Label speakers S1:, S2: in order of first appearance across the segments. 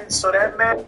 S1: Soremme.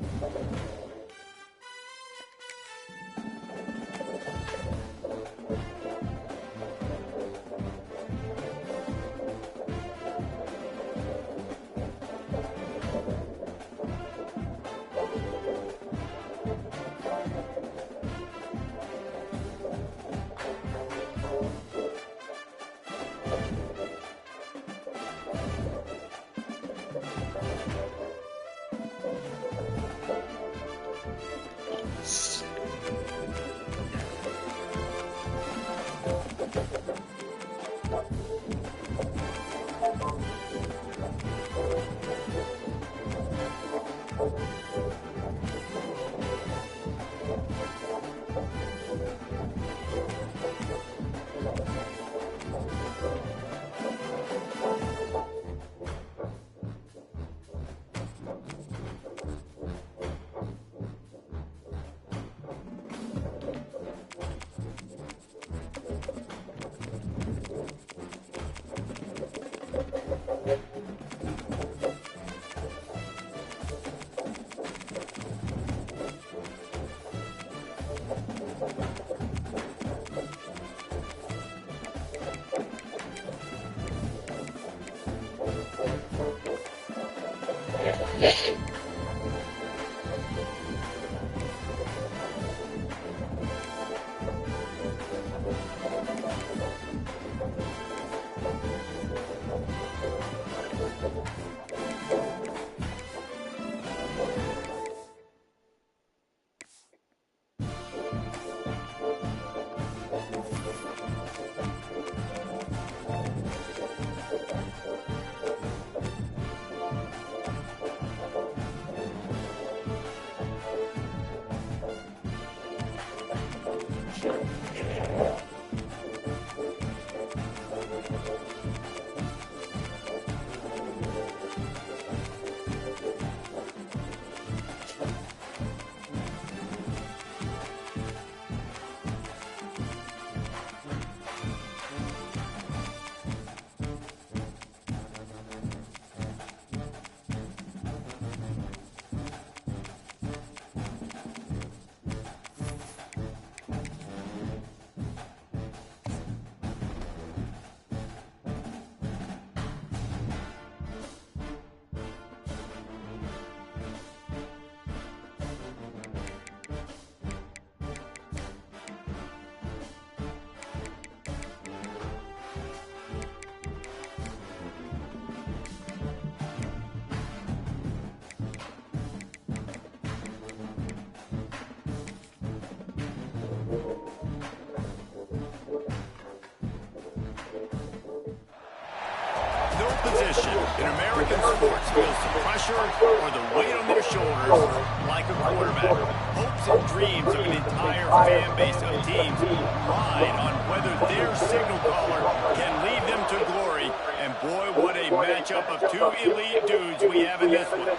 S2: Position in American sports feels the pressure or the weight on their shoulders like a quarterback. Hopes and dreams of an entire fan base of teams ride on whether their signal caller can lead them to glory. And boy, what a matchup of two elite dudes we have in this one.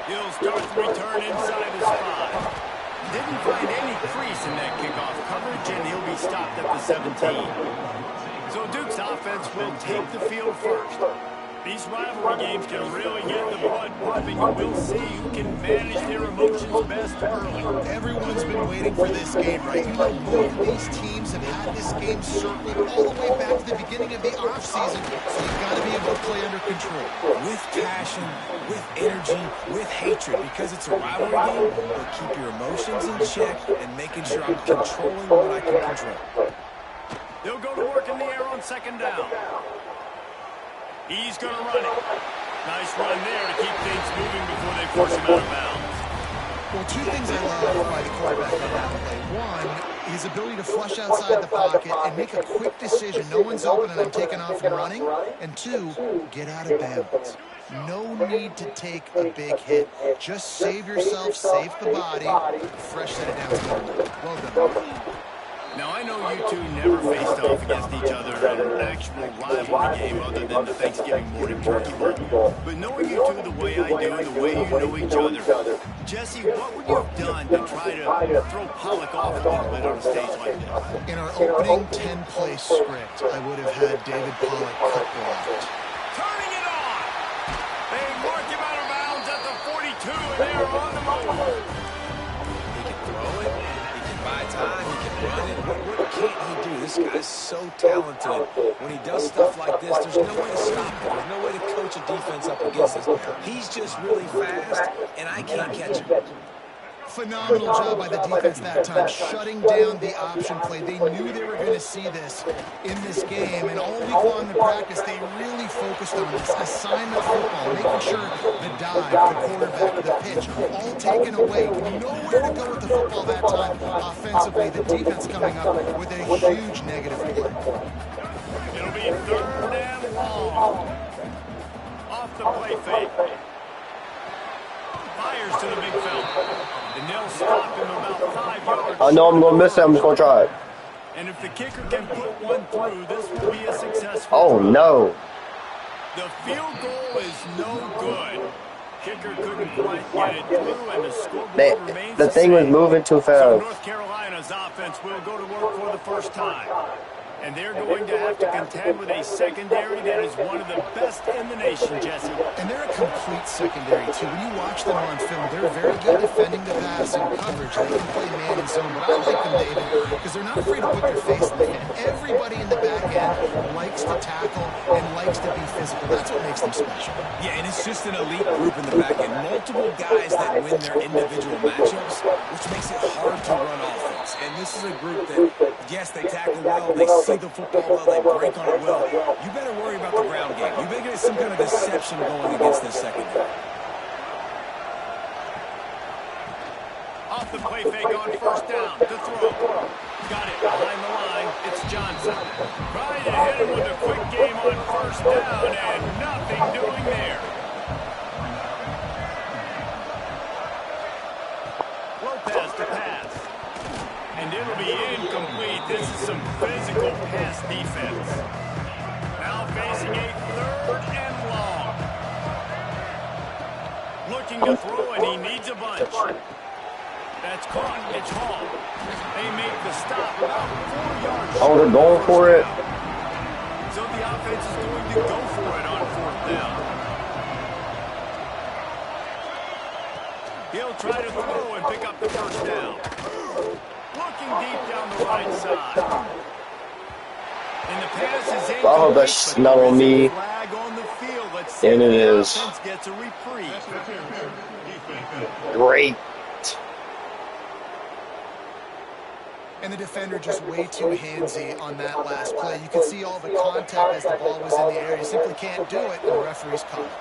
S2: He'll start the return inside his 5. Didn't find any crease in that kickoff coverage, and he'll be stopped at the 17. So Duke's offense will take the field first. These rivalry games can really get the blood pumping, and we'll see who can manage their emotions best early.
S3: Everyone's been waiting for this game, right? Both of these teams have had this game circled all the way back to the beginning of the offseason, so you've got to be able to play under control. With passion, with energy, with hatred, because it's a rivalry game, but keep your emotions in check and making sure I'm controlling what I can control.
S2: They'll go to work in the air on second down. He's going to run it. Nice run there to keep things moving before they force him out of bounds.
S3: Well, two things I love by the quarterback on that play. One, his ability to flush outside the pocket and make a quick decision. No one's open and I'm taking off and running. And two, get out of bounds. No need to take a big hit. Just save yourself, save the body. Fresh set of downs. Well done.
S2: Now, I know you two never faced off against each other in an actual rivalry game other than the Thanksgiving morning turkey bowl. But knowing you two the way I do, the way you know each other, Jesse, what would you have done to try to throw Pollock off a little bit on a stage like this?
S3: In our opening 10-play script, I would have had David Pollock cut blocked.
S2: Turning it on! They mark him out of bounds at the 42, and they are on the move.
S1: He can throw it, he can buy time, he can run it. What can't he do? This guy's so talented. When he does stuff like this, there's no way to stop him. There's no way to coach a defense up against this. He's just really fast, and I can't catch him.
S3: Phenomenal job by the defense that time, shutting down the option play. They knew they were going to see this in this game, and all week long in practice, they really focused on this assignment football, making sure the dive, the quarterback, the pitch, all taken away. Nowhere to go with the football that time offensively. The defense coming up with a huge negative play.
S2: It'll be 3rd and long. Off the play fake. Fires to the big fella. And they'll stop him about 5 yards.
S4: I know I'm going to miss it. I'm just going to try it.
S2: And if the kicker can put one through, this will be a successful
S4: Oh,
S2: drive.
S4: no.
S2: The field goal is no good. Kicker couldn't quite get it through, and the scoreboard remains
S4: The thing was
S2: same.
S4: moving too
S2: So
S4: fast.
S2: North Carolina's offense will go to work for the first time. And they're going to have to contend with a secondary that is one of the best in the nation, Jesse.
S3: And they're a complete secondary, too. When you watch them on film, they're very good defending the pass and coverage. They can play man and zone, but I like them, David, because they're not afraid to put their face in the game. Everybody in the back end likes to tackle and likes to be physical. That's what makes them special.
S1: Yeah, and it's just an elite group in the back end. Multiple guys that win their individual matchups, which makes it hard to run offense. And this is a group that, yes, they tackle well, they see the football well, they break on it well. You better worry about the ground game. You better get some kind of deception going against this secondary.
S2: Off the play fake on 1st down to throw. Got it behind the line. It's Johnson. Trying to hit him with a quick game on 1st down, and nothing doing there. Lopez to pass. And it'll be incomplete. This is some physical pass defense. Now facing a 3rd and long. Looking to throw, and he needs a bunch. That's caught. It's Hall. They make the stop about 4 yards.
S4: Oh, they're going for it.
S2: So the offense is going to go for it on 4th down. He'll try to throw and pick up the 1st down. Looking deep down the right side. And the pass is incomplete.
S4: I hope that's not on me.
S2: Flag on the field. Let's see
S4: And
S2: if
S4: it
S2: the
S4: is.
S2: offense gets a reprieve.
S4: Great.
S3: And the defender just way too handsy on that last play. You can see all the contact as the ball was in the air. You simply can't do it, and the referee's caught it.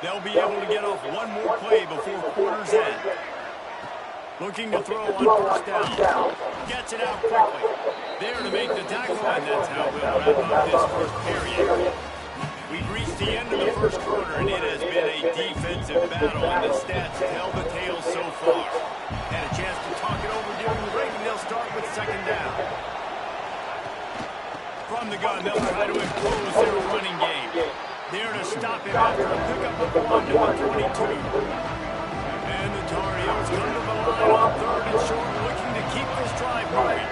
S2: They'll be able to get off one more play before quarter's end. Looking to throw on 1st down. Gets it out quickly. There to make the tackle, and that's how we'll wrap up this 1st period. We've reached the end of the 1st quarter, and it has been a defensive battle, and the stats tell the tale so far. Had a chance to talk it over during the break, and they'll start with 2nd down. From the gun, they'll try to impose their running game. There to stop him after a pickup of the one, number 22. And the Tar Heels come to the line on 3rd and short, looking to keep this drive moving.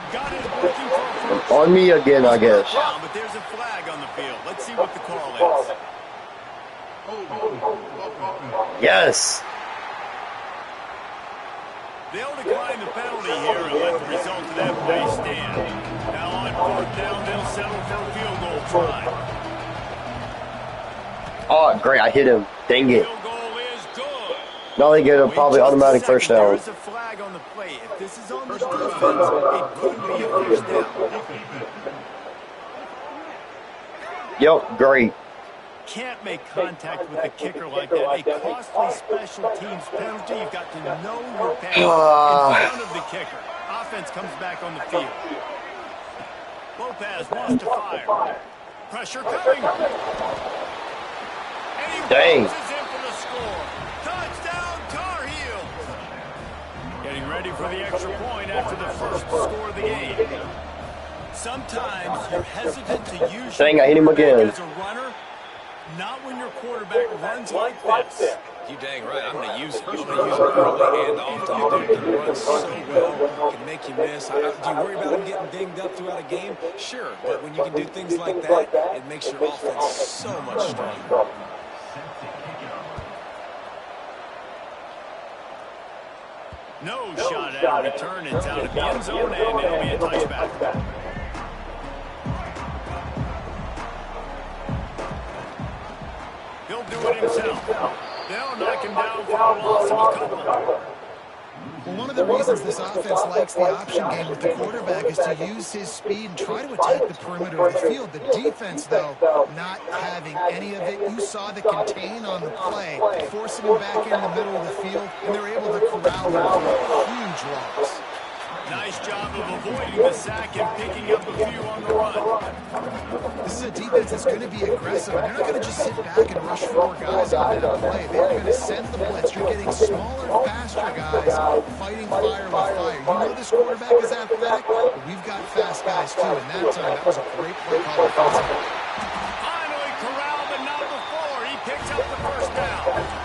S2: Got it working for a 1st.
S4: On me again, I guess.
S2: Down, but there's a flag on the field. Let's see what the call is.
S4: Yes.
S2: They'll decline the penalty here and let the result of that play stand. Now on 4th down, they'll settle for a field goal try.
S4: Oh, great. I hit him. Dang it.
S2: Field goal is good.
S4: Now they get a probably automatic 1st
S2: There
S4: down.
S2: is a flag on the play. If this is on the defense, it could be a 1st down.
S4: Yep, great.
S2: Can't make contact with the kicker like that. A costly special teams penalty. You've got to know your pass in front of the kicker. Offense comes back on the field. Lopez wants to fire. Pressure coming. And he
S4: Dang.
S2: bounces in for the score. Touchdown, Tar Heels. Getting ready for the extra point after the first score of the game. Sometimes you're hesitant to use
S4: Dang, I hit him
S2: your quarterback
S4: again.
S2: as a runner, not when your quarterback runs like this.
S1: You dang right. I'm going to use him. I'm going to use him early and often. The dude can run so well, can make you miss. Do you worry about him getting dinged up throughout a game? Sure, but when you can do things like that, it makes your offense so much stronger.
S2: No shot at a return. It's out of the end zone, and it'll be a touchback. He'll do it himself. They'll knock him down for a loss of a couple.
S3: Well, one of the reasons this offense likes the option game with the quarterback is to use his speed and try to attack the perimeter of the field. The defense, though, not having any of it. You saw the contain on the play, forcing him back in the middle of the field, and they're able to corral him for a huge loss.
S2: Nice job of avoiding the sack and picking up a few on the run.
S3: This is a defense that's going to be aggressive, and they're not going to just sit back and rush 4 guys on that play. They're going to send the blitz. You're getting smaller, faster guys fighting fire with fire. You know this quarterback is athletic, but we've got fast guys too, and that time that was a great play call offensively.
S2: Finally corralled, but not before. He picks up the first down.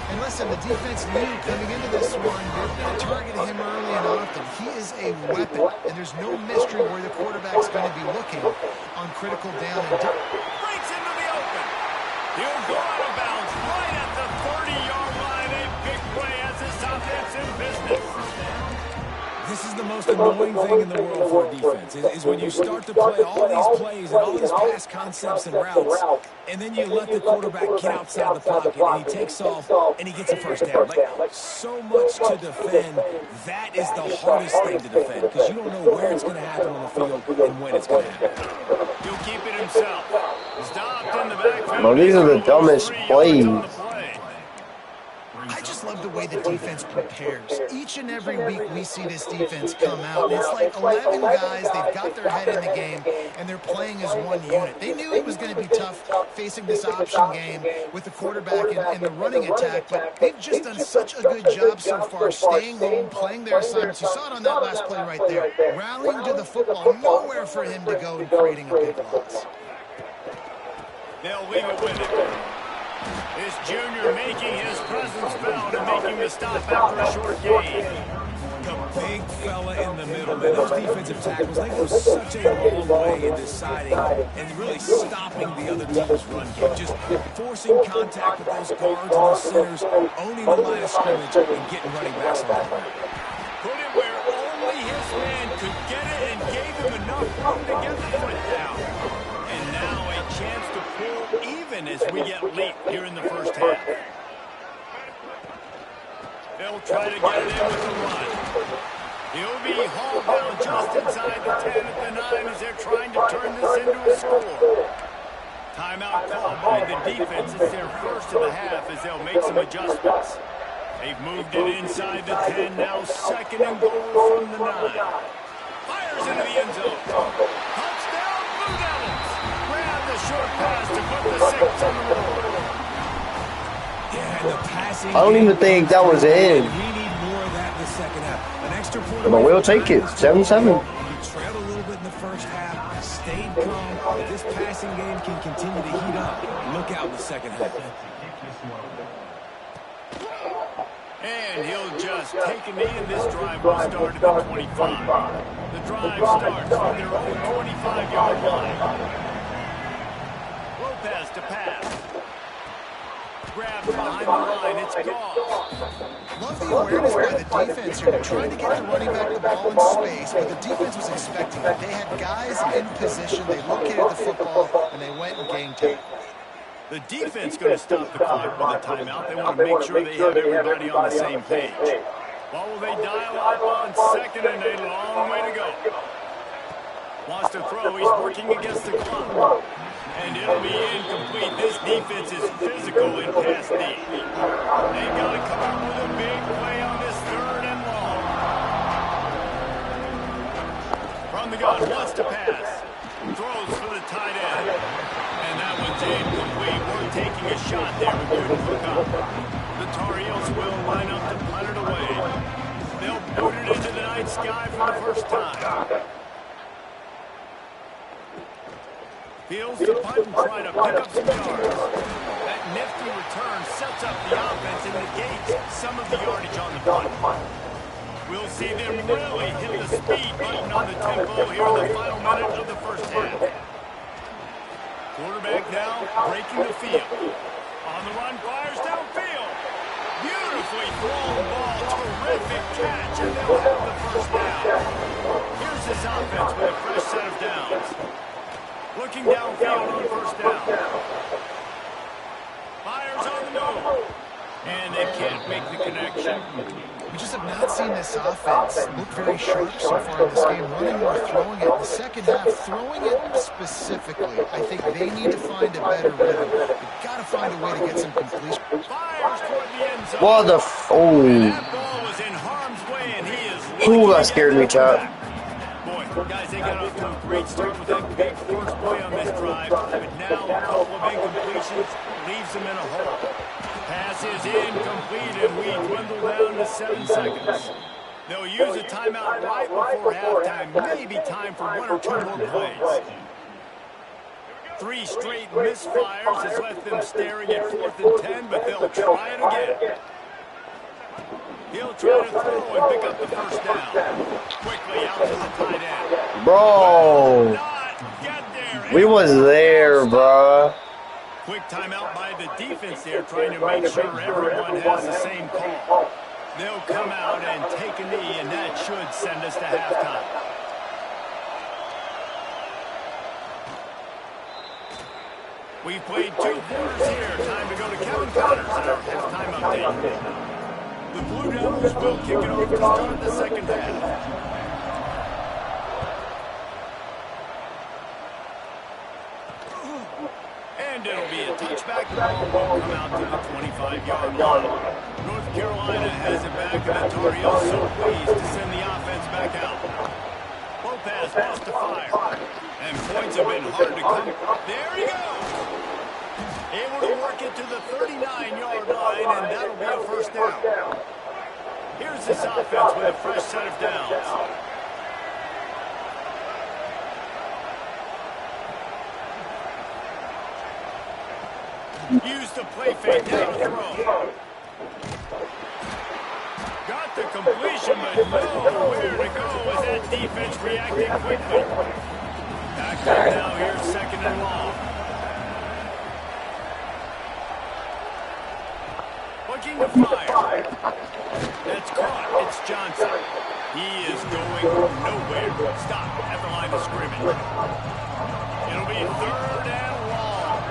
S3: And listen, the defense knew coming into this one, they're going to target him early and often. He is a weapon, and there's no mystery where the quarterback's going to be looking on critical down. And
S2: Breaks into the open. He'll go out of bounds right at the 30-yard line. A big play as this offense in business.
S1: This is the most annoying thing in the world for a defense, is when you start to play all these plays and all these pass concepts and routes, and then you let the quarterback get outside the pocket, and he takes off, and he gets a first down. Like, so much to defend. That is the hardest thing to defend, because you don't know where it's going to happen on the field and when it's going to happen.
S2: He'll keep it himself. Stopped in the backfield.
S4: Well, these are the dumbest plays.
S3: I just love the way the defense prepares. Each and every week we see this defense come out, and it's like 11 guys, they've got their head in the game, and they're playing as one unit. They knew it was going to be tough facing this option game with the quarterback and the running attack, but they've just done such a good job so far staying home, playing their assignments. You saw it on that last play right there. Rallying to the football, nowhere for him to go and creating a big loss.
S2: They'll leave it with it. This junior making his presence felt and making the stop after a short gain.
S1: The big fella in the middle, man. Those defensive tackles, they go such a long way in deciding and really stopping the other team's run game. Just forcing contact with those guards and those centers, owning the line of scrimmage, and getting running backs on the ground.
S2: Put it where only his man could get it and gave him enough room to get the foot down. And now a chance to pull even as we get late here in the first half. They'll try to get it in with the run. He'll be hauled down just inside the 10 at the 9 as they're trying to turn this into a score. Timeout called by the defense. It's their first of the half as they'll make some adjustments. They've moved it inside the 10, now second and goal from the 9. Fires into the end zone. Touchdown, Blue Devils. Grab the short pass to put the 6 on the board.
S1: Yeah, and the passing.
S4: I don't even think that was in.
S1: We need more of that in the second half. An extra point.
S4: But we'll take it. 7-7.
S1: You trailed a little bit in the first half, stayed calm. If this passing game can continue to heat up, look out in the second half.
S2: And he'll just take a knee, and this drive will start at the 25. The drive starts from their own 25-yard line. Lopez to pass. Grabbed behind the line, it's gone.
S3: Love the awareness by the defense here. They're trying to get the running back the ball in space, but the defense was expecting it. They had guys in position, they located the football, and they went and gained time.
S2: The defense going to stop the clock with a timeout. They want to make sure they have everybody on the same page. What will they dial up on second, and a long way to go. Wants to throw. He's working against the clock. And it'll be incomplete. This defense is physical in pass D. They've got to come up with a big play on this third and long. From the gun, wants to pass. Throws for the tight end. And that one's incomplete. We're taking a shot there, but couldn't hook up. The Tar Heels will line up to punt it away. They'll boot it into the night sky for the first time. Feels the punt and try to pick up some yards. That nifty return sets up the offense and negates some of the yardage on the punt. We'll see them really hit the speed button on the tempo here in the final minute of the first half. Quarterback now breaking the field. On the run, fires downfield. Beautifully thrown ball, terrific catch, and they'll have the first down. Here's this offense with a fresh set of downs. Looking downfield on first down. Fires on the move. And they can't make the connection.
S3: We just have not seen this offense look very sharp so far in this game, running or throwing it. The second half, throwing it specifically, I think they need to find a better rhythm. They've got to find a way to get some completion.
S2: Fires toward the end zone.
S4: What the oh.
S2: That ball was in harm's way, and he is
S4: Ooh, that scared me, Chop.
S2: Boy, guys, they got off to a great start with that big first play on this drive, but now a couple of incompletions leaves them in a hole. Pass is incomplete, and we dwindle down to 7 seconds. They'll use a timeout right before halftime. Maybe time for 1 or 2 more plays. 3 straight misfires has left them staring at 4th and 10, but they'll try it again. He'll try to throw and pick up the first down. Quickly out to the tight end.
S4: Bro. We was there, bro.
S2: Quick timeout by the defense there, trying to make sure everyone has the same call. They'll come out and take a knee, and that should send us to halftime. We've played 2 quarters here. Time to go to Kevin Connors in our halftime update. The Blue Devils will kick it off to start the second half. And it'll be a touchback. The ball will come out to the 25-yard line. North Carolina has it back, and the Tar Heels so pleased to send the offense back out. Lopez lost to fire, and points have been hard to come. There he goes. Able to work it to the 39-yard line, and that'll be a first down. Here's this offense with a fresh set of downs. Use the play fake down to throw. Got the completion, but nowhere to go as that defense reacted quickly. Back up now here, 2nd and long. Looking to fire. That's caught. It's Johnson. He is going nowhere. Stop at the line of scrimmage. It'll be 3rd and long.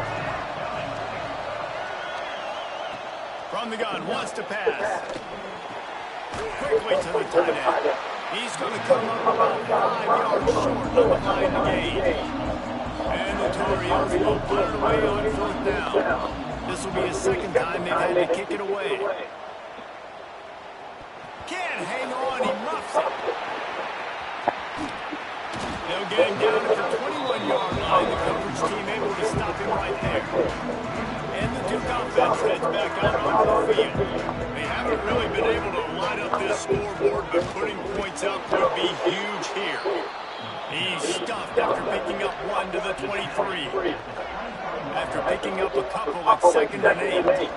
S2: From the gun, wants to pass. Quickly to the tight end. He's going to come up about 5 yards short of the line to gain. And the Tar Heels will put it away on 4th down. This will be a 2nd time they've had to kick it away. Can't hang on, he muffs it. They'll get him down at the 21-yard line. The coverage team able to stop him right there. And the Duke offense heads back out onto the field. They haven't really been able to line up this scoreboard, but putting points up would be huge here. He's stuffed after picking up 1 to the 23. After picking up a couple at 2nd and 8.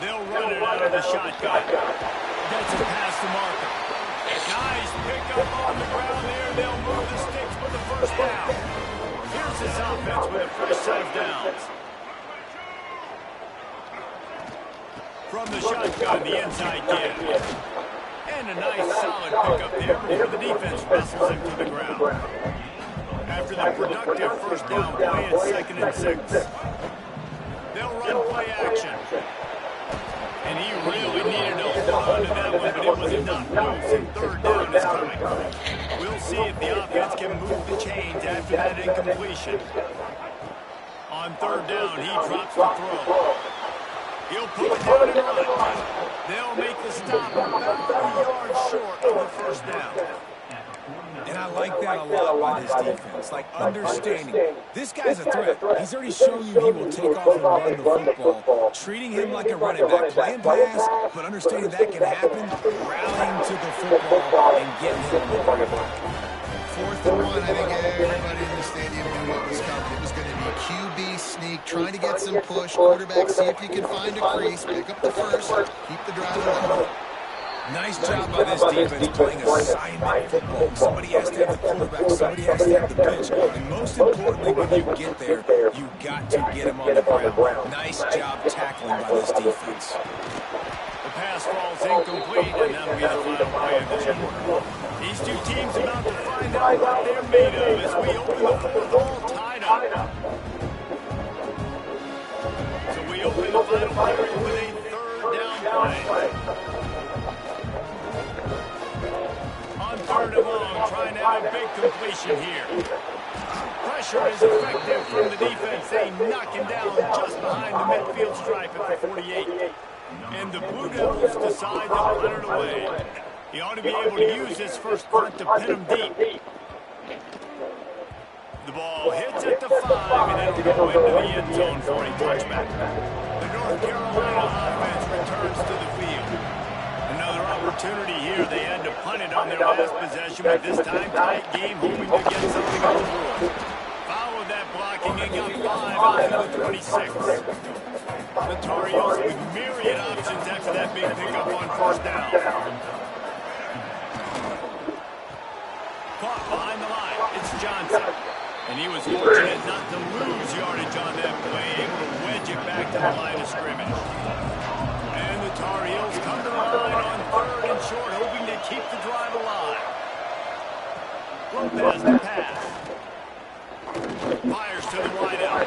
S2: They'll run it out of the shotgun. Gets a pass to Markham. Nice pickup on the ground there. They'll move the sticks for the first down. Here's this offense with a fresh set of downs. From the shotgun, the inside give. And a nice solid pickup there before the defense wrestles him to the ground. After the productive first down play at 2nd and 6. They'll run play action. And he really needed to hold on to that one, but it was enough moves, and 3rd down is coming. We'll see if the offense can move the chains after that incompletion. On 3rd down, he drops the throw. He'll pull it down and run. They'll make the stop about a yard short of the first down.
S1: And I like that a lot by this defense, like understanding this guy's a threat. He's already shown you he will take off and run the football, treating him like a running back, playing pass, but understanding that can happen, rallying to the football and getting him on the ground.
S3: 4th and 1, I think everybody in the stadium knew what was coming. It was going to be QB sneak, trying to get some push, quarterback, see if you can find a crease, pick up the first, keep the drive alive.
S1: Nice job by this defense playing assignment football. Somebody has to have the quarterback, somebody has to have the pitch, and most importantly, when you get there, you got to get him on the ground. Nice job tackling by this defense.
S2: The pass falls incomplete, and that'll be the final play of this quarter. These two teams about to find out what they're made of as we open the 4th all tied up. So we open the final period with a 3rd down play. On 3rd and long, trying to have a big completion here. Pressure is effective from the defense. They knock him down just behind the midfield stripe at the 48. And the Blue Devils decide to punt it away. He ought to be able to use this first punt to pin him deep. The ball hits at the 5, and it'll go into the end zone for a touchback. The North Carolina offense returns to the field. Another opportunity here. They had to punt it on their last possession, but this time tight game, hoping to get something on the board. Followed that blocking and got 5 out of the 26. The Tar Heels with myriad options after that big pickup on 1st down. Caught behind the line. It's Johnson. And he was fortunate not to lose yardage on that play, able to wedge it back to the line of scrimmage. And the Tar Heels come to the line on 3rd and short, hoping to keep the drive alive. Lopez the pass. Fires to the wideout.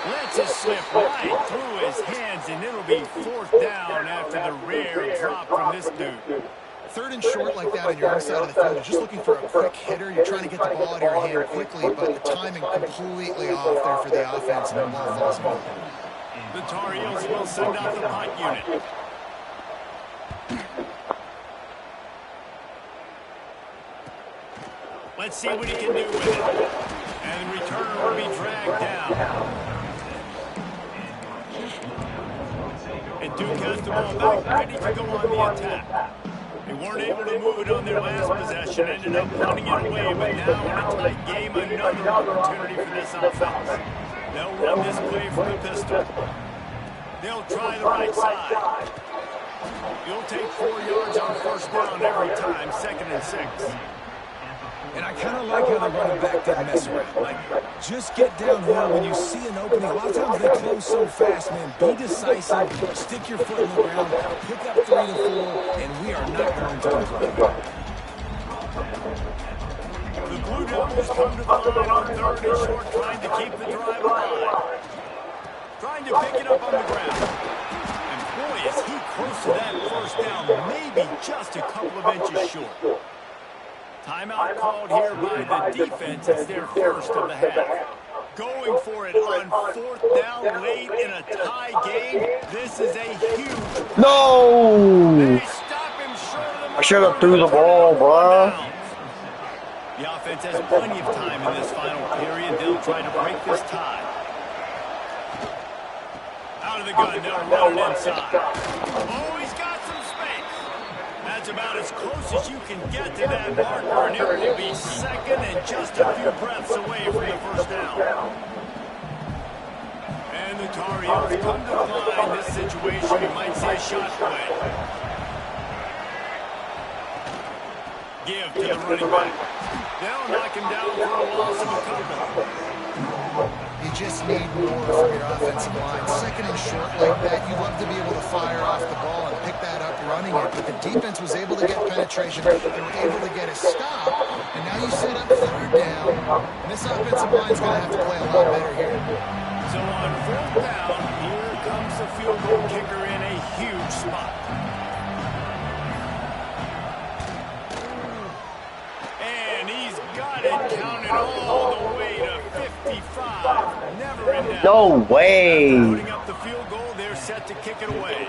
S2: Lets it slip right through his hands, and it'll be 4th down after the rare drop from this dude.
S3: 3rd and short like that on your inside of the field, you're just looking for a quick hitter. You're trying to get the ball out of your hand quickly, but the timing completely off there for the offense, and the ball falls away.
S2: The Tar Heels will send out the punt unit. Let's see what he can do with it. And the returner will be dragged down. And Duke has the ball back, ready to go on the attack. They weren't able to move it on their last possession, ended up punting it away, but now in a tight game, another opportunity for this offense. They'll run this play from the pistol. They'll try the right side. You'll take 4 yards on 1st down every time, 2nd and 6.
S1: And I kind of like how the running back didn't mess around. Like, just get downhill when you see an opening. A lot of times they close so fast, man. Be decisive, stick your foot in the ground, pick up 3 to 4, and we are not going to complain.
S2: The Blue Devils come to the line on 3rd and short, trying to keep the drive alive. Trying to pick it up on the ground. And boy, is he close to that 1st down, maybe just a couple of inches short. Timeout called here by the defense. It's their first of the half. Going for it on 4th down late in a tie game. This is a huge...
S4: No!
S2: They stop him short of the...
S4: I should have threw the ball, bro.
S2: The offense has plenty of time in this final period. They'll try to break this tie. Out of the gun, they'll run it inside. Oh, he's got some space. That's about as close as you can get to that marker, and it will be 2nd and just a few breaths away from the 1st down. And the Tar Heels come to the line. This situation, you might say, shot play. Give to the running back. They'll knock him down for a loss of a couple.
S3: You just need more from your offensive line. 2nd and short like that, you love to be able to fire off the ball and pick that up running it, but the defense was able to get penetration. They were able to get a stop, and now you set up 3rd down, and this offensive line's going to have to play a lot better here.
S2: So on 4th down, here comes the field goal kicker in a huge spot. And he's got it counted all the way to 55. Never in doubt.
S4: No way.
S2: Putting up the field goal, they're set to kick it away.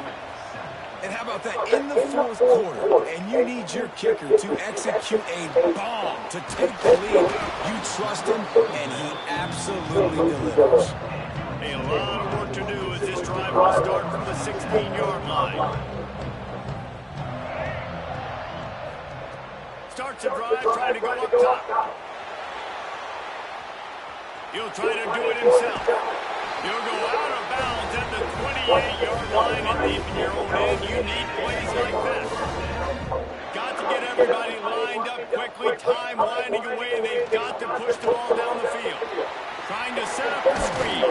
S1: And how about that? In the fourth quarter, and you need your kicker to execute a bomb to take the lead. You trust him, and he absolutely delivers.
S2: A lot of work to do as this drive will start from the 16-yard line. Starts a drive trying to go up top. He'll try to do it himself. He'll go out of bounds at the 28-yard line, and deep in your own end, you need plays like that. Got to get everybody lined up quickly, time winding away, and they've got to push the ball down the field. Trying to set up the screen.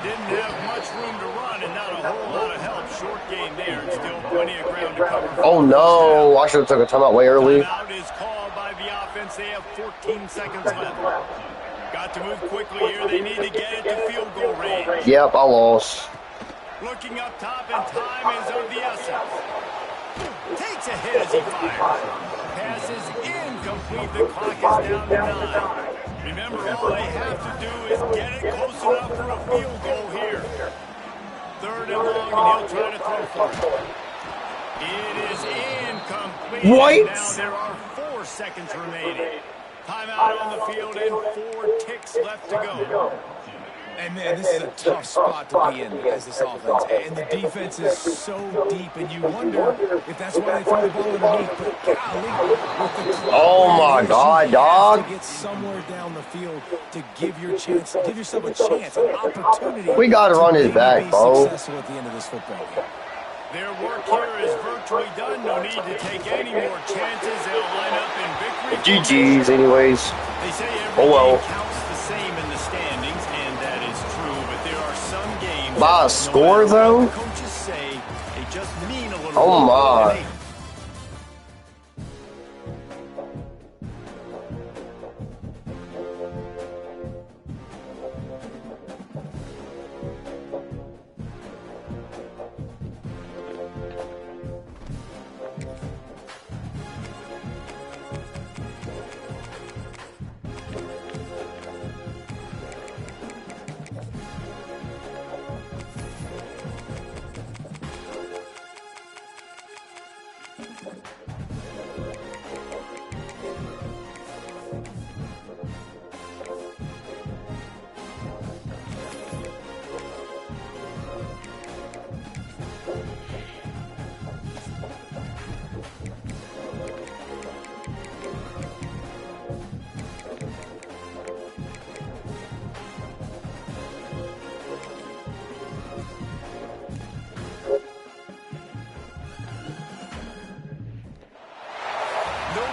S2: Didn't have much room to run and not a whole lot of help. Short game there. Still plenty of ground to cover.
S4: Oh no, I should have took a timeout way early.
S2: Timeout is called by the offense. They have 14 seconds left. Got to move quickly here. They need to get it to field goal range.
S4: Yep, I lost.
S2: Looking up top, and time is of the essence. Takes a hit as he fires. Pass is incomplete. The clock is down to 9. Remember, all they have to do is get it close enough for a field goal here. 3rd and long, and he'll try to throw for it. It is incomplete.
S4: What?
S2: Now there are 4 seconds remaining. Timeout on the field and 4 ticks left to go.
S1: And, man, this is a tough spot to be in as this offense. And the defense is so deep, and you wonder if that's why they throw the ball underneath. But golly, with the clock,
S4: Oh my God, dog.
S1: to get somewhere down the field to give yourself a chance, an opportunity.
S4: We gotta run his
S1: maybe
S4: back,
S1: be
S4: bro.
S1: successful at the end of this football game.
S2: Their work here is virtually done. No need to take any more chances. They'll line up in victory.
S4: GG's anyways.
S2: They say every
S4: Oh well.
S2: game counts the same in the standings, and that is true. But there are some games.
S4: By a score, though?
S2: Coaches say they just mean a little.
S4: Oh
S2: more
S4: my.
S2: than they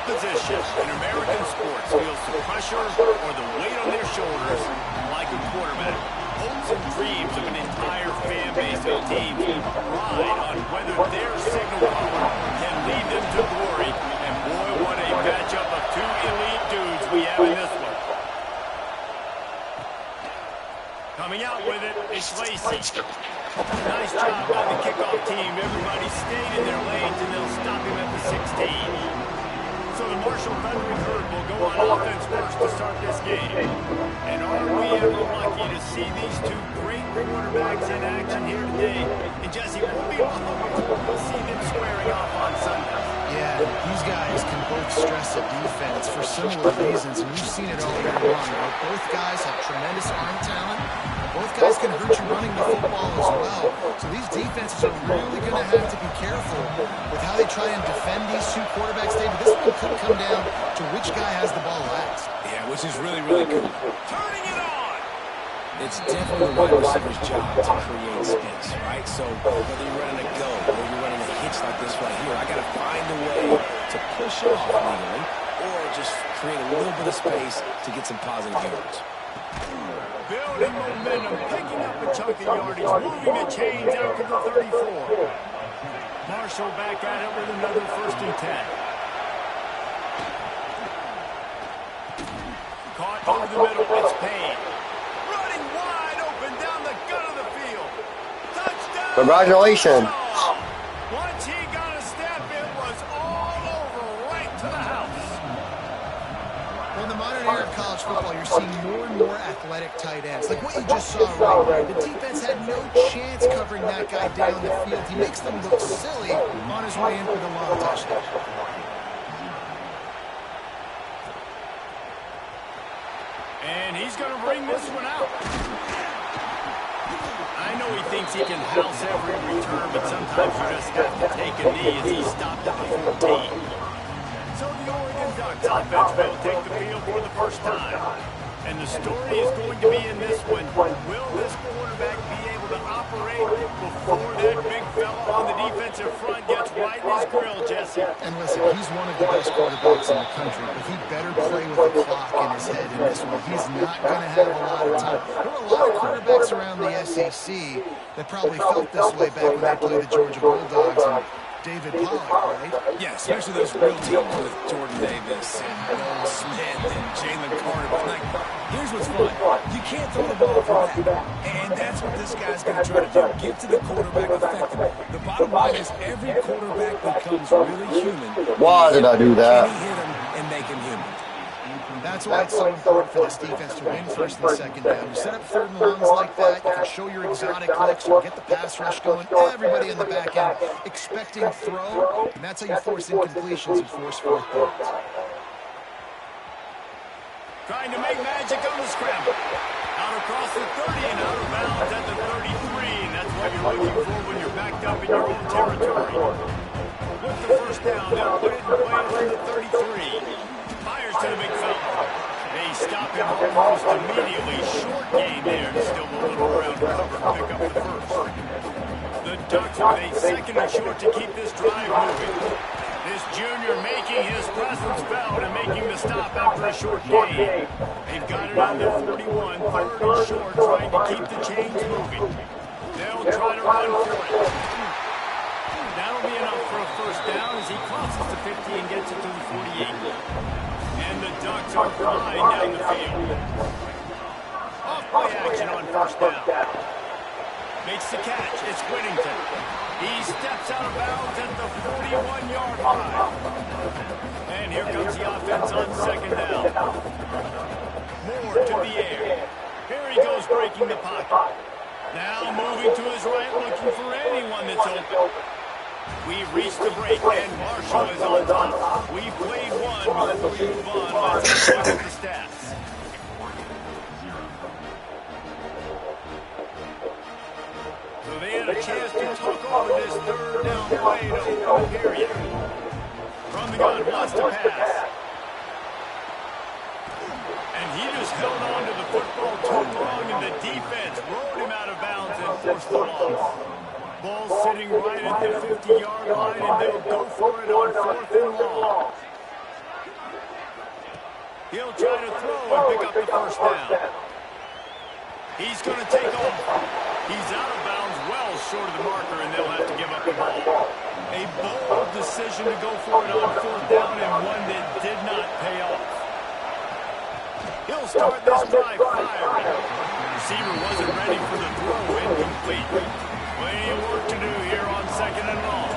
S2: position in American sports feels the pressure or the weight on their shoulders like a quarterback. Hopes and dreams of an entire fan base of teams ride on whether their signal caller can lead them to glory. And boy, what a matchup of 2 elite dudes we have in this one. Coming out with it, it's Lacy. Nice job by the kickoff team. Everybody stayed in their lanes, and they'll stop him at the 16. So the Marshall Thundering Herd will go on offense first to start this game. And are we ever lucky to see these 2 great quarterbacks in action here today? And Jesse, we'll be we'll see them squaring off on Sunday.
S3: Yeah, these guys can both stress a defense for similar reasons, and we've seen it all year long. Both guys have tremendous arm talent. Both guys can hurt you running the football as well. So these defenses are really going to have to be careful with how they try and defend these 2 quarterbacks. David, this one could come down to which guy has the ball last.
S1: Yeah, which is really, really cool.
S2: Turning it on!
S1: It's definitely the wide receiver's job to create space, right? So whether you're running a go or you're running a hitch like this right here, I got to find a way to push off legally or just create a little bit of space to get some positive yards.
S2: Building momentum, picking up a chunk of yardage, moving the chains out to the 34. Marshall back at it with another 1st and 10. Caught over the middle, it's Payne. Running wide open down the gut of the field. Touchdown!
S4: Congratulations.
S2: Once he got a step, it was all over right to the house.
S3: Well, in the modern era of college football, you're seeing more and more athletic tight ends. Like what you just saw right there. The defense had no chance covering that guy down the field. He makes them look silly on his way in for the long touchdown.
S2: And he's going to bring this one out. I know he thinks he can house every return, but sometimes you just have to take a knee as he stopped at the 14. So the Oregon Ducks offense will take the field for the first time. And the story is going to be in this one. Will this quarterback be able to operate before that big fella on the defensive front gets right in his grill, Jesse?
S3: And listen, he's one of the best quarterbacks in the country, but he better play with the clock in his head in this one. He's not going to have a lot of time. There were a lot of quarterbacks around the SEC that probably felt this way back when they played the Georgia Bulldogs and David Pollock, right?
S1: Yeah, especially those real teams with Jordan Davis and Noel Smith and Jalen Carter. But, like, here's what's fun. You can't throw the ball for that. And that's what this guy's going to try to do. Get to the quarterback effectively. The bottom line is every quarterback becomes really human.
S4: Why did I do that?
S1: Can he hit him and make him human?
S3: That's why it's so important for this defense to win first and second down. You set up third and longs like that, you can show your exotic licks, you get the pass rush going, everybody in the back end expecting throw, and that's how you force incompletions and force fourth downs.
S2: Trying to make magic on the scramble. Out across the 30 and out of bounds at the 33, and that's what you're looking for when you're backed up in your own territory. With the first down, they'll put it in play from the 33. Fires to the big fella. They stop him almost immediately. Short gain there. Still a little around cover to pick up the first. The Ducks with a second and short to keep this drive moving. This junior making his presence felt and making the stop after a short gain. They've got it on the 41. Third and short, trying to keep the chains moving. They'll try to run for it. That'll be enough for a first down as he crosses the 50 and gets it to the 48. And the Ducks are flying down the field. Off-play action on first down. Makes the catch. It's Whittington. He steps out of bounds at the 41-yard line. And here comes the offense on second down. Moore to the air. Here he goes breaking the pocket. Now moving to his right, looking for anyone that's open. We've reached the break, and Marshall is on top. We've played one before we move on. Let's take a look at the stats. So they had a chance to talk over this third down play to open the period. From the gun, wants to pass. And he just held on to the football too long, and the defense rolled him out of bounds and forced the loss. Ball sitting right at the 50-yard line, and they'll go for it on fourth and long. He'll try to throw and pick up the first down. He's going to take off. He's out of bounds well short of the marker, and they'll have to give up the ball. A bold decision to go for it on fourth down, and one that did not pay off. He'll start this drive firing. The receiver wasn't ready for the throw, incomplete. Plenty of work to do here on second and long.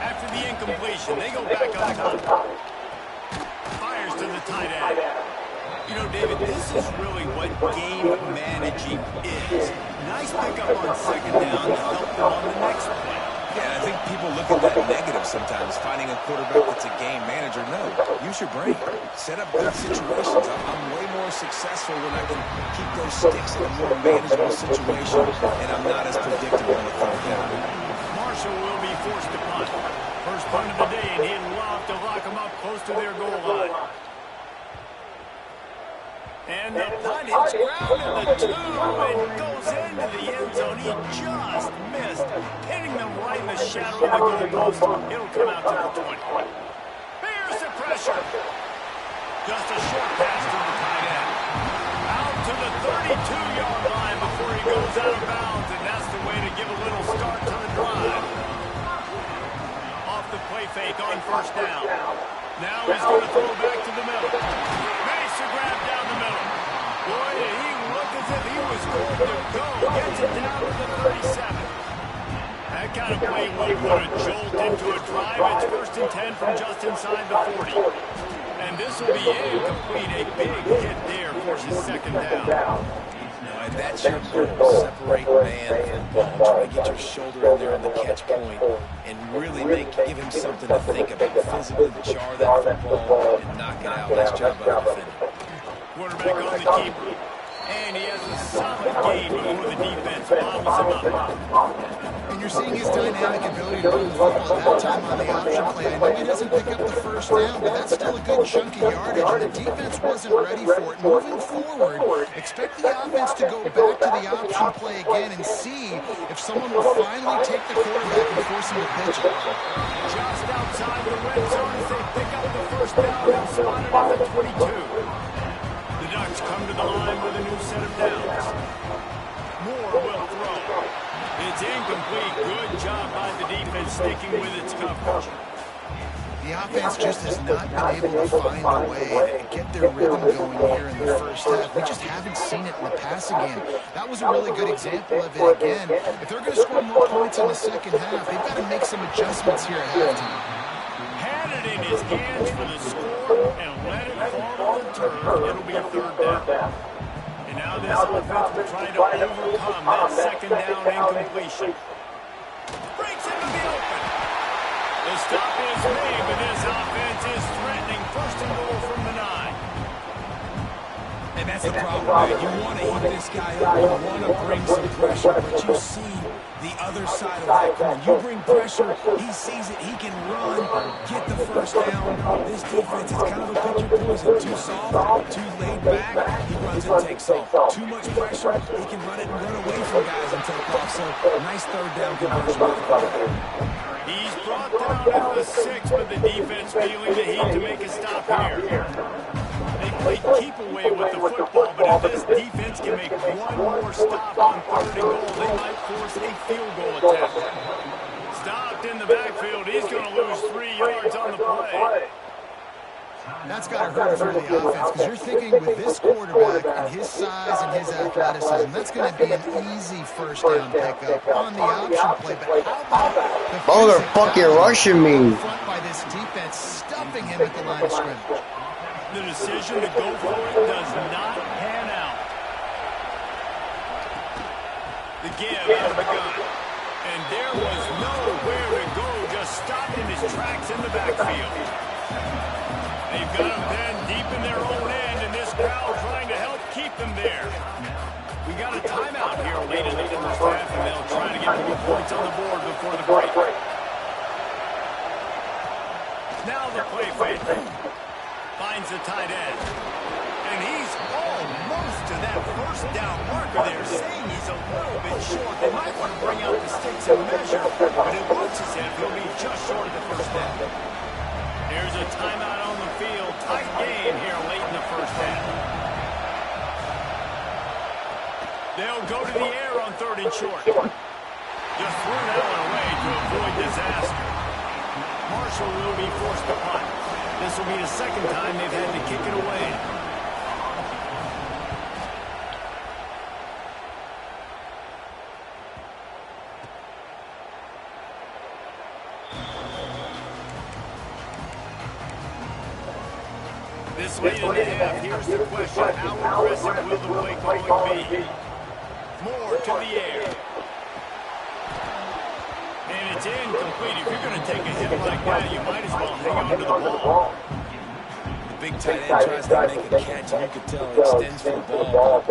S2: After the incompletion, they go back on top. Fires to the tight end. You know, David, this is really what game managing is. Nice pickup on second down to help them on the next play.
S1: Yeah, I think people look at that negative sometimes, finding a quarterback that's a game manager. No, use your brain. Set up good situations. I'm way more successful when I can keep those sticks in a more manageable situation, and I'm not as predictable on the third down.
S2: Marshall will be forced to punt. First punt of the day, and he'd love to lock them up close to their goal line. And the punt hits ground in the 2 and goes into the end zone. He just missed, hitting them right in the shadow of the goalpost. It'll come out to the 20. Here's the pressure. Just a short pass to the tight end. Out to the 32-yard line before he goes out of bounds, and that's the way to give a little start to the drive. Off the play fake on first down. Now he's going to throw back to the middle. Makes a grab down the middle. Boy, he looked as if he was going to go. Gets it down to the 37. That kind of play would put a jolt into a drive. It's 1st and 10 from just inside the 40. And this will be incomplete. A big hit there forces 2nd down.
S1: And that's your goal. Separate man from ball. Try to get your shoulder in there on the catch point and really give him something to think about. Physically jar that football and knock it out. Nice job by the defender.
S2: Quarterback on the keeper. And he has a solid gain before the defense bobbles him up.
S3: And you're seeing his dynamic ability to move the football that time on the option play. I know he doesn't pick up the 1st down, but that's still a good chunky yardage. And the defense wasn't ready for it. Moving forward, expect the offense to go back to the option play again and see if someone will finally take the quarterback and force him to pitch it.
S2: Just outside the red zone as they pick up the 1st down and spot it at the 22. The Ducks come to the line with a new set of downs. Moore will throw. It's incomplete. Good job by the defense sticking with its coverage.
S3: The offense just has not been able to find a way to get their rhythm going here in the 1st half. We just haven't seen it in the passing game. That was a really good example of it again. If they're going to score more points in the 2nd half, they've got to make some adjustments here at halftime.
S2: Had it in his hands for the score and let it fall on the turf. It'll be a 3rd down. And now this offense will try to overcome that 2nd down incompletion. Breaks into the open. The stop is made, but this offense is threatening 1st and goal from the 9.
S1: And that's the problem, man. You want to heat this guy up. You want to bring some pressure, but you see the other side of that coin. You bring pressure, he sees it, he can run, get the 1st down. This defense is kind of a picture poison. Too soft, too laid back, he runs and takes off. Too much pressure, he can run it and run away from guys and take off. So, nice 3rd down conversion by the quarterback.
S2: He's brought down at the 6, but the defense feeling the heat to make a stop here. They played keep away with the football, but if this defense can make one more stop on 3rd and goal, they might force a field goal attempt. Stopped in the backfield. He's going to lose 3 yards on the play.
S3: That's got to hurt for the offense because you're thinking with this quarterback and his size and his athleticism, that's going to be an easy 1st down pickup on the option play. But how about the
S4: Motherfucking rushing me.
S3: front by this defense, stuffing him at the line of scrimmage?
S2: The decision to go for it does not pan out. The give out of the gun. And there was nowhere to go, just stopped in his tracks in the backfield. They've got him then deep in their own end, and this crowd trying to help keep them there. We got a timeout here late in the 1st half, and they'll try to get more points on the board before the break. Now the play fake. Finds the tight end. And he's almost to that 1st down marker there, saying he's a little bit short. They might want to bring out the sticks and measure, but it looks as if he'll be just short of the 1st down. There's a timeout on the field. Tight game here late in the 1st half. They'll go to the air on 3rd and short. Just threw that one away to avoid disaster. Marshall will be forced to punt. This will be the 2nd time they've had to kick it away. This late in the half, here's the question. How aggressive will the play calling be? Moore to the air. And it's incomplete. If you're going to take a hit like that, you might as well hang on to the ball.
S1: The big tight end tries to make a catch, and you can tell it extends for the ball.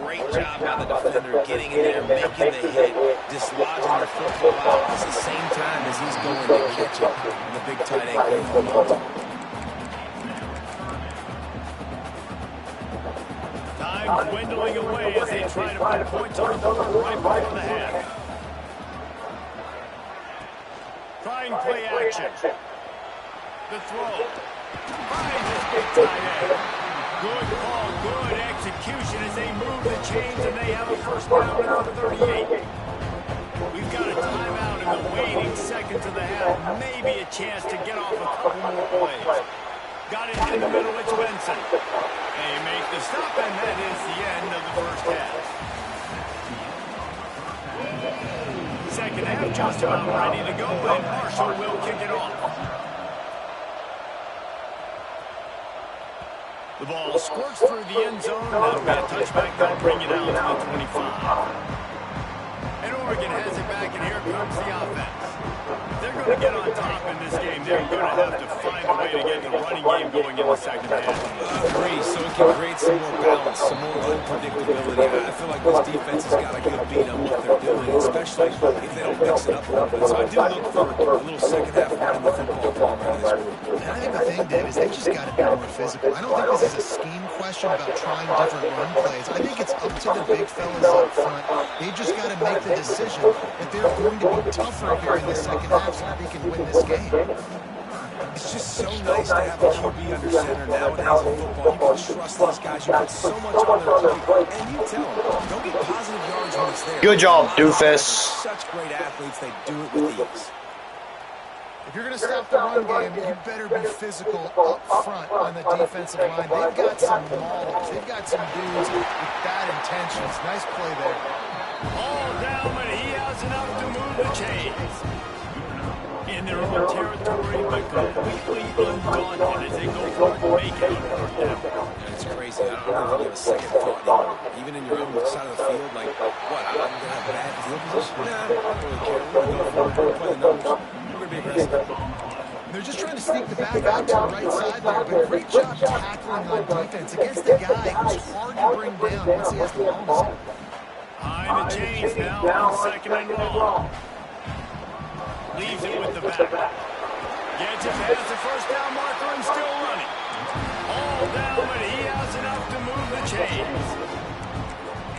S1: Great job by the defender getting in there, making the hit, dislodging the football out at the same time as he's going to catch it. And the big tight end couldn't hold on to it.
S2: Time dwindling away as they try to put points on the board right before the half. Trying play action. The throw. Finds his big tight end. Good call, good execution as they move the chains and they have a 1st down at the 38. We've got a timeout in the waning seconds of the half. Maybe a chance to get off a couple more plays. Got it in the middle, it's Benson. They make the stop, and that is the end of the 1st half. second half just about ready to go, and Marshall will kick it off. The ball squirts through the end zone. That'll be a touchback. They'll bring it out to the 25. And Oregon has it back, and here comes the offense. They're going to get on top in this game. They're going to have to find a way to get the running game going in the second half.
S1: I agree, so it can create some more balance, some more unpredictability. I feel like this defense has got a good beat on what they're doing, especially if they don't mix it up a little bit. So I do look for a little second half running the football from out of this group.
S3: And I think the thing, Dave, is they just got to be more physical. I don't think this is a scheme question about trying different run plays. I think it's up to the big fellas up front. They just got to make the decision that they're going to be tougher here in the second half so that they can win this game.
S1: It's just so nice to have a QB under center nowadays in football. You can trust these guys. You put so much on their plate. And you tell them, don't get positive yards when it's there.
S4: Good job, doofus.
S1: Such great athletes, they do it with ease.
S3: If you're going to stop the run game, you better be physical up front on the defensive line. They've got some maulers. They've got some dudes with bad intentions. Nice play there.
S2: All down, but he has enough to move the chains. In their own territory, but completely undaunted as they go for it and make it on third down.
S1: Yeah, it's crazy. I don't know if you give a second thought anymore. Even in your own side of the field, like, what, I'm going to have bad field position? Nah, I don't really care. We're going to go for it. We're going to play the numbers. We're going to be aggressive.
S3: They're just trying to sneak the back out to the right side there, but great job tackling on defense against the guy who's hard to bring down once he has the ball in his hand.
S2: Behind the chains now on second and long. Leaves it with the back. Gets it past the first down marker and still running. All down, but he has enough to move the chains.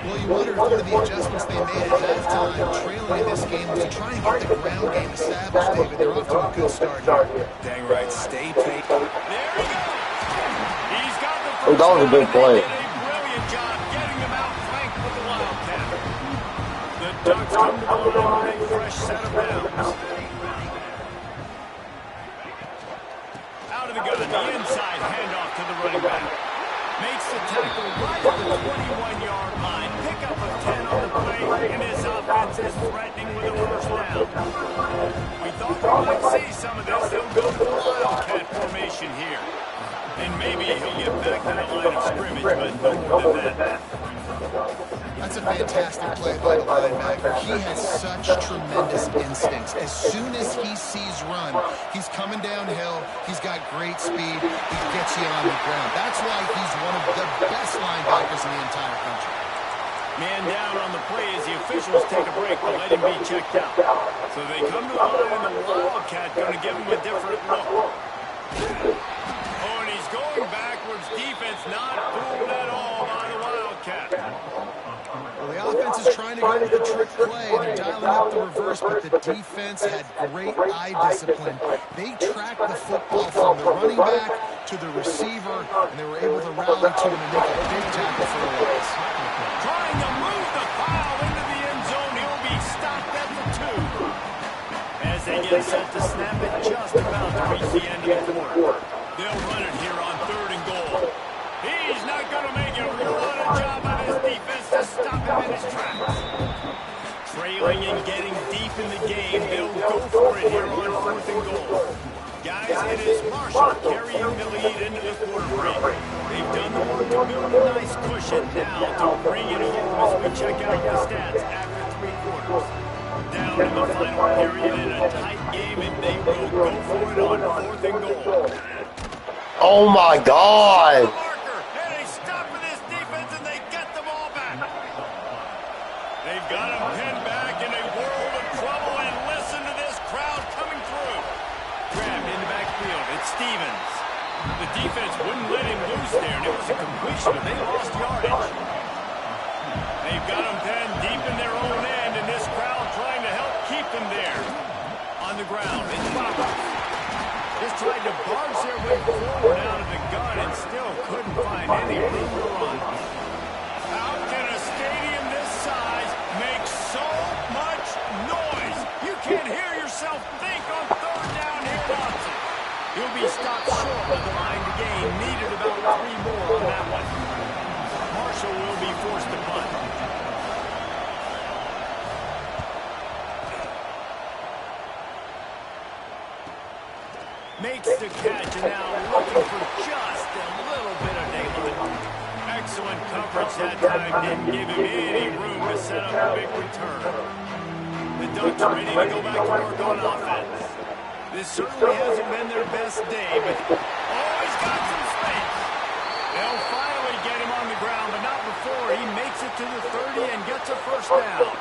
S3: Well, you wonder if one of the adjustments they made at halftime, trailing in this game, was to try and get the ground game established, David. They're off to a good start here.
S1: Dang right. Stay patient.
S2: There he goes. He's got the
S4: Oh, that was a big play.
S2: They did a brilliant job getting him out flanked with the Wildcat. The Ducks come to the line with a fresh set of downs. Out of the gun, the inside handoff to the running back. Makes the tackle right at the 21-yard line. Pickup of 10 on the play, and his offense is threatening with a first down. We thought we might see some of this. He'll go to the Wildcat formation here. And maybe he'll get back to the line of scrimmage, but no more than that.
S3: That's a fantastic play by the linebacker. He has such tremendous instincts. As soon as he sees run, he's coming downhill. He's got great speed. He gets you on the ground. That's why he's one of the best linebackers in the entire country.
S2: Man down on the play as the officials take a break to let him be checked out. So they come to the line, and the Wildcat going to give him a different look. Oh, and he's going backwards. Defense not fooled at all by the Wildcat.
S3: Well, the offense is trying to go with the trick play, and they're dialing up the reverse, but the defense had great eye discipline. They tracked the football from the running back to the receiver, and they were able to rally to him and make a big tackle for the loss.
S2: Trying to move the foul into the end zone. He'll be stopped at the 2. As they get set to snap it just about to reach the end of the quarter. They'll run it here on 3rd and goal. He's not going to make a real lot of job on his defense to stop him in his tracks. Trailing and getting deep in the game, they'll go for it here on 4th and goal. Guys, it is Marshall carrying the lead into the quarter break. They've done the work to build a nice cushion now to bring it home as we check out the stats after 3 quarters. Down in the final period in a tight game, and they will go for it on 4th and goal.
S4: Oh my God.
S2: And they stop with this defense, and they get the ball back. They've got him pinned back in a world of trouble, and listen to this crowd coming through. Grabbed in the backfield. It's Stevens. The defense wouldn't let him loose there, and it was a completion, but they lost yardage. They've got him pinned deep in their own end, and this crowd trying to help keep them there. On the ground, it's Bobber. Just tried to barge their way forward out of the gun and still couldn't find any room to run. How can a stadium this size make so much noise? You can't hear yourself think on 3rd down here, Watson. He'll be stopped short of the line to gain. Needed about 3 more on that one. Marshall will be forced to punt. Makes the catch and now looking for just a little bit of daylight. Excellent coverage that time. Didn't give him any room to set up a big return. The Ducks ready to go back to work on offense. This certainly hasn't been their best day, but he's got some space. They'll finally get him on the ground, but not before he makes it to the 30 and gets a first down.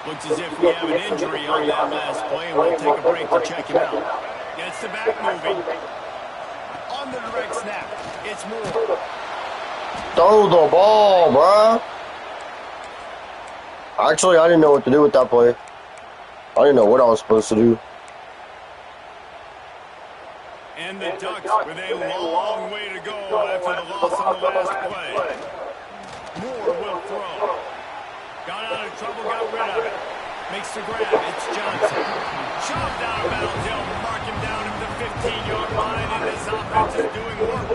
S2: Looks as if we have an injury on that last play, and we'll take a break to check him out. Gets the back moving. On the direct snap, it's Moore.
S4: Throw the ball, bruh. Actually, I didn't know what to do with that play. I didn't know what I was supposed to do.
S2: And the Ducks with a long way to go after the loss on the last play. Moore will throw. Got out of trouble, got rid of it. Makes the grab. It's Johnson. Shoved out of bounds. They'll mark him down at the 15-yard line, and this offense is doing work.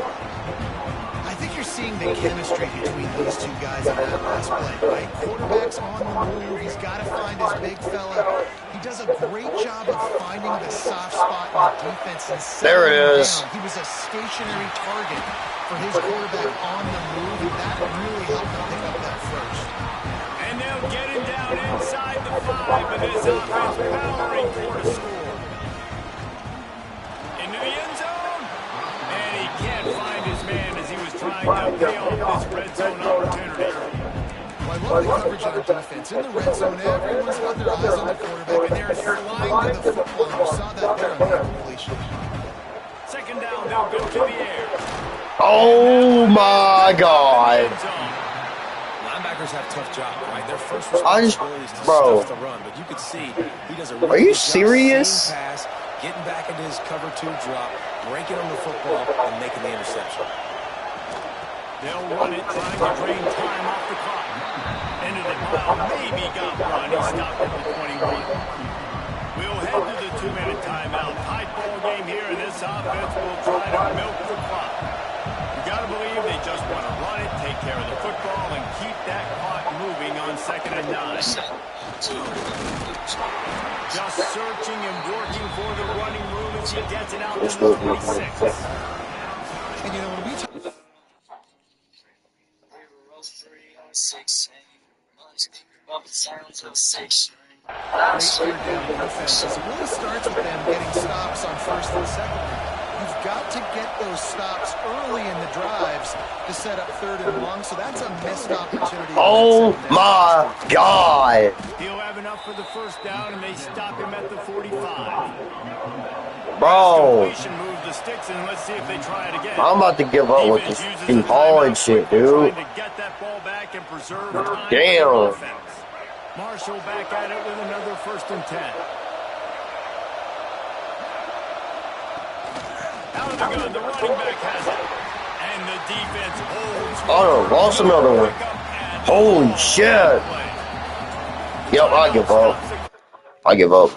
S3: I think you're seeing the chemistry between these two guys in that last play, right? Quarterback's on the move. He's got to find his big fella. He does a great job of finding the soft spot in the defense. And
S4: there it is.
S3: He was a stationary target for his quarterback on the move, and that really helped him pick up that first.
S2: And they'll get him down inside the 5, but this offense powering for the score. Into the end zone. And he can't find his man as he was trying to pay off this red zone opportunity.
S3: Well, I love the coverage of the defense. In the red zone, everyone's got their eyes on the quarterback, and they're flying to the football. You saw that there on the completion.
S2: Second down, they'll go to the air.
S4: Oh my God.
S1: Linebackers have a tough job, right? Their first
S4: I just,
S1: responsibility is to
S4: bro.
S1: stuff the run, but you can see he does a really
S4: Are you
S1: good job
S4: serious?
S1: seeing pass, getting back into his cover 2 drop, breaking on the football, and making the interception.
S2: They'll run it, trying to drain time off the clock. Ended it well, maybe got run. He stopped at the 21. We'll head to the 2-minute timeout. Tight ball game here, and this offense will try to milk the clock. You got to believe they just want to run it, take care of the football, and keep that clock moving on 2nd and 9. Just searching and working for the running room as he gets it out to the 26.
S3: And you know, when we talk defense, it really starts with them getting stops on 1st and 2nd. You've got to get those stops early in the drives to set up 3rd and long, so that's a missed opportunity.
S4: Oh my God.
S2: He'll have enough for the first down, and they stop him at the 45.
S4: Bro.
S2: Completion move the sticks, and let's see if they try it again.
S4: I'm about to give up with this Steve Holland shit, dude.
S2: Trying to get that ball back and preserve time.
S4: Damn.
S2: Marshall back at it with another 1st and 10. Out of the gun, the running back has it. And the defense holds.
S4: Oh, lost another one. Holy shit. Yep, I give up. I give up.